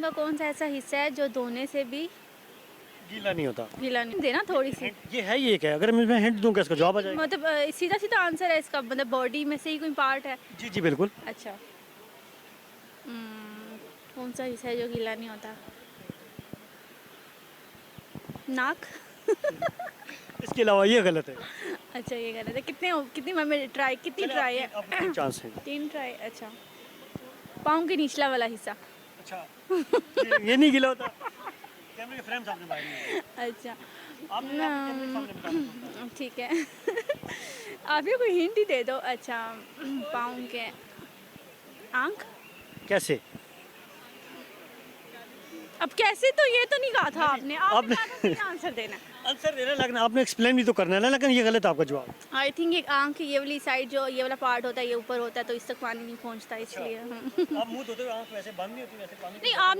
का कौन सा ऐसा हिस्सा है जो धोने से भी गीला नहीं होता। गीला नहीं देना थोड़ी सी ये है ये क्या है? अगर मैं हिंट दूंगा इसका जवाब आ जाएगा। मतलब सीधा सीधा आंसर है इसका, मतलब बॉडी में से ही कोई पार्ट है। जी जी बिल्कुल। अच्छा। कौन सा हिस्सा है जो गीला नहीं होता? नाक। इसके अलावा ये गलत है। अच्छा ये गलत है। कितनी मम्मी ट्राई, कितनी ट्राई है? आपको 3 चांस हैं। 3 ट्राई। अच्छा। पाँव के निचला वाला हिस्सा। अच्छा ये नहीं गीला होता। कैमरे के फ्रेम सामने बाहर नहीं है। अच्छा। आपने कैमरे के सामने बताना। ठीक है। आप ये कोई हिंट ही दे दो। अच्छा। पाँव के आँख। कैसे? अब कैसे, तो ये तो नहीं कहा था आपने। आपने आपने- कहा था 3 आंसर देना। आंसर देना लगना आपने एक्सप्लेन भी तो करना है ना, लेकिन ये गलत है आपका जवाब। आई थिंक एक आँख ये वाली साइड, जो ये वाला पार्ट होता है ये ऊपर होता है, तो इस तक पानी नहीं पहुंचता इसलिए। आप मुंह धोते हुए आंख वैसे बंद नहीं होती, वैसे पानी नहीं आप